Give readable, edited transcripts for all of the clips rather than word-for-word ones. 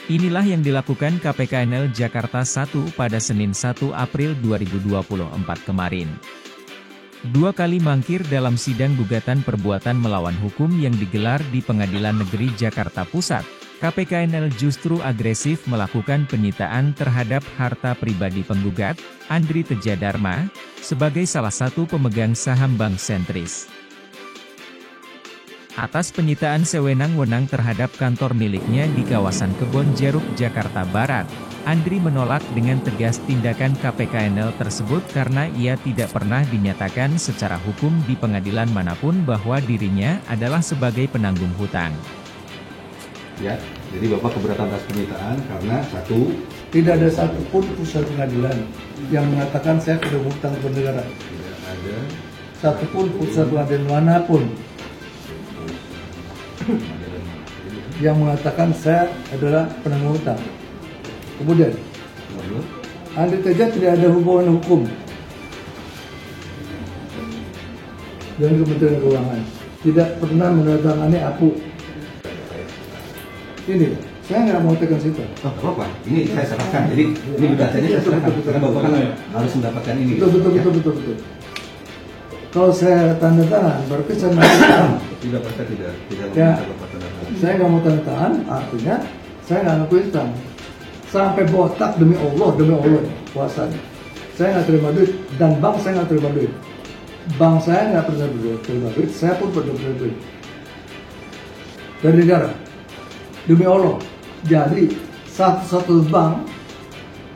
Inilah yang dilakukan KPKNL Jakarta 1 pada Senin 1 April 2024 kemarin. 2 kali mangkir dalam sidang gugatan perbuatan melawan hukum yang digelar di Pengadilan Negeri Jakarta Pusat, KPKNL justru agresif melakukan penyitaan terhadap harta pribadi penggugat, Andri Teja Dharma, sebagai salah satu pemegang saham Bank Sentris. Atas penyitaan sewenang-wenang terhadap kantor miliknya di kawasan Kebon Jeruk, Jakarta Barat, Andri menolak dengan tegas tindakan KPKNL tersebut karena ia tidak pernah dinyatakan secara hukum di pengadilan manapun bahwa dirinya adalah sebagai penanggung hutang. Ya, jadi Bapak keberatan atas penyitaan karena satu, tidak ada satupun putusan pengadilan yang mengatakan saya tidak hutang ke negara. tidak ada Satupun putusan pengadilan manapun yang mengatakan saya adalah penanggung hutang. Kemudian, Andri Teja tidak ada hubungan hukum dengan Kementerian Keuangan. Tidak pernah menandatangani APU. Ini, saya nggak mau tekan situ. oh, apa? Ini saya serahkan. Jadi ini gugatannya saya serahkan. Karena Bapak kan harus mendapatkan ini. Betul. Kalau saya tanda tangan, berarti saya melakukan. Tidak, saya tidak Ya, meminta Bapak tanda tangan. saya nggak mau tanda tangan, artinya saya nggak ngaku Islam. Sampai botak demi Allah puasanya. Saya nggak terima duit dan bank saya nggak terima duit. Bank saya nggak pernah terima duit, saya pun pernah terima duit dari negara. Demi Allah. Jadi satu-satu bank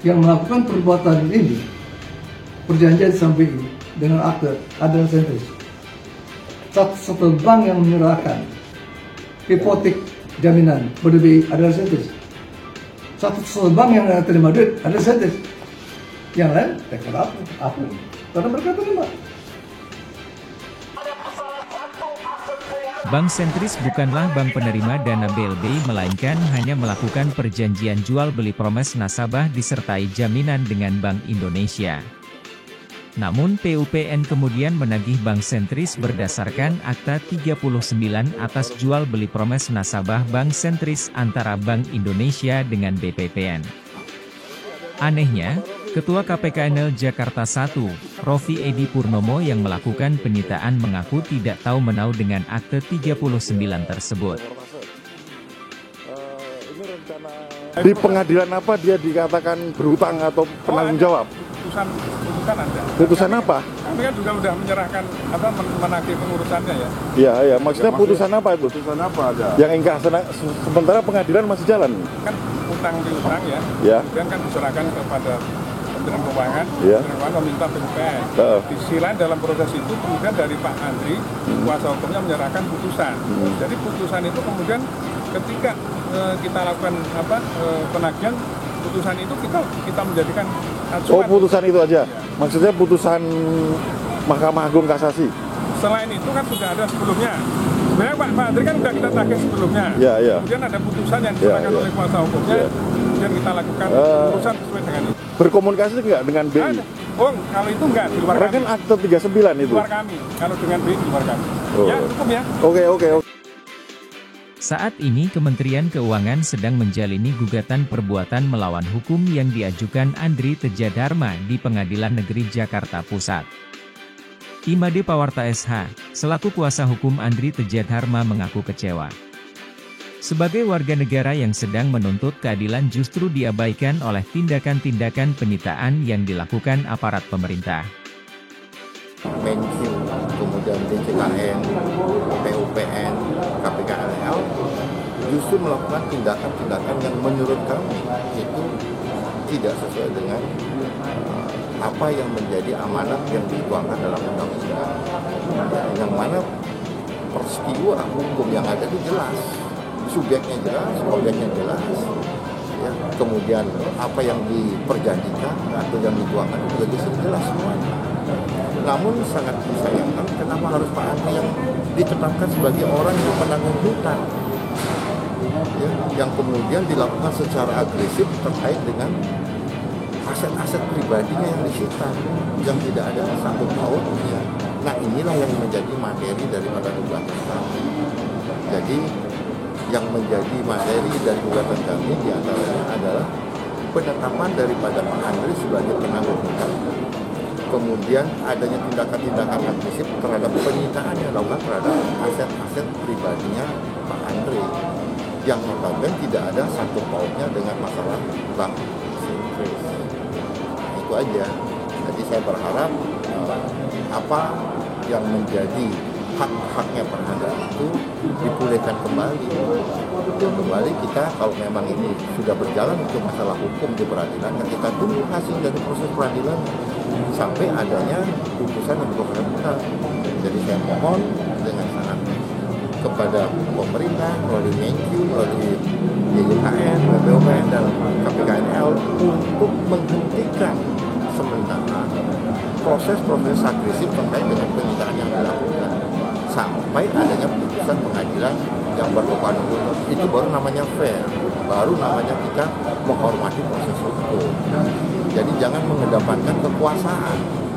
yang melakukan perbuatan ini perjanjian samping dengan akte adalah Sentris. Satu-satu bank yang menyerahkan hipotek jaminan BDBI adalah Sentris. Satu-satu bank yang terima duit adalah Sentris. Yang lain tekor apa? Karena mereka terima. Bank Sentris bukanlah bank penerima dana BLBI melainkan hanya melakukan perjanjian jual beli promes nasabah disertai jaminan dengan Bank Indonesia. Namun PUPN kemudian menagih Bank Sentris berdasarkan Akta 39 atas jual beli promes nasabah Bank Sentris antara Bank Indonesia dengan BPPN. Anehnya, Ketua KPKNL Jakarta 1, Rofi Edi Purnomo yang melakukan penyitaan mengaku tidak tahu menau dengan Akte 39 tersebut. Di pengadilan apa dia dikatakan berhutang atau penanggung jawab? Putusan ada. Putusan apa? Kami kan juga sudah menyerahkan menagih pengurusannya ya. Iya, maksudnya putusan apa itu? Putusan apa ada? Yang ingkar sementara pengadilan masih jalan. Kan utang piutang ya. Ya. Kemudian kan diserahkan kepada Kementerian Keuangan. Ya. Kementerian Keuangan meminta PUPN. Di sisi lain dalam proses itu kemudian dari Pak Andri, kuasa hukumnya menyerahkan putusan. Jadi putusan itu kemudian ketika kita lakukan penagihan, putusan itu kita menjadikan acuan. Oh, putusan itu aja. Maksudnya putusan Mahkamah Agung Kasasi. Selain itu kan sudah ada sebelumnya. Sebenarnya Pak Andri kan sudah kita tagih sebelumnya. Iya. Kemudian ada putusan yang diserahkan oleh kuasa hukumnya. Kemudian kita lakukan urusan sesuai dengan itu. Berkomunikasi nggak dengan BI? Oh, kalau itu enggak, di luar Karena kami. kan Akte 39 itu. Di luar kami. Kalau dengan BI di luar kami. Oh. Ya, cukup ya. Oke. Saat ini Kementerian Keuangan sedang menjalani gugatan perbuatan melawan hukum yang diajukan Andri Teja Dharma di Pengadilan Negeri Jakarta Pusat. Imade Pawarta SH, selaku kuasa hukum Andri Teja Dharma mengaku kecewa. Sebagai warga negara yang sedang menuntut keadilan justru diabaikan oleh tindakan-tindakan penyitaan yang dilakukan aparat pemerintah. Menq, kemudian DJKN, PUPN, KPKNL justru melakukan tindakan-tindakan yang menurut kami itu tidak sesuai dengan apa yang menjadi amanat yang dituangkan dalam undang-undang. Yang mana peristiwa hukum yang ada itu jelas, subjeknya jelas, objeknya jelas, ya. Kemudian apa yang diperjanjikan atau yang dituangkan itu juga jelas semuanya. Namun sangat disayangkan kenapa harus Pak Andri yang ditetapkan sebagai orang yang menanggung hutang, ya, yang kemudian dilakukan secara agresif terkait dengan aset-aset pribadinya yang disita, yang tidak ada sangkut pautnya. Nah, inilah yang menjadi materi daripada gugatan kami. Jadi yang menjadi materi dari gugatan kami diantaranya adalah penetapan daripada Pak Andri sebagai penanggung hutang, kemudian adanya tindakan-tindakan administratif terhadap penyitaan yang dilakukan terhadap aset-aset pribadinya Pak Andri yang notabene tidak ada satu pautnya dengan masalah bank Sentris. Itu aja. Jadi saya berharap apa yang menjadi hak-haknya Pak Andri itu dipulihkan kembali. Kembali kita kalau memang ini sudah berjalan untuk masalah hukum di peradilan, dan kita tunggu hasil dari proses peradilan sampai adanya putusan yang benar. Jadi saya mohon dengan sangat kepada pemerintah melalui Menkyu, melalui YJKN, BPOPN dan KPKNL untuk menghentikan sementara proses-proses agresif terkait dengan penyitaan yang dilakukan sampai adanya putusan pengadilan yang berkepan hukum. Itu baru namanya fair, baru namanya kita menghormati proses hukum. Jadi jangan mengedepankan kekuasaan.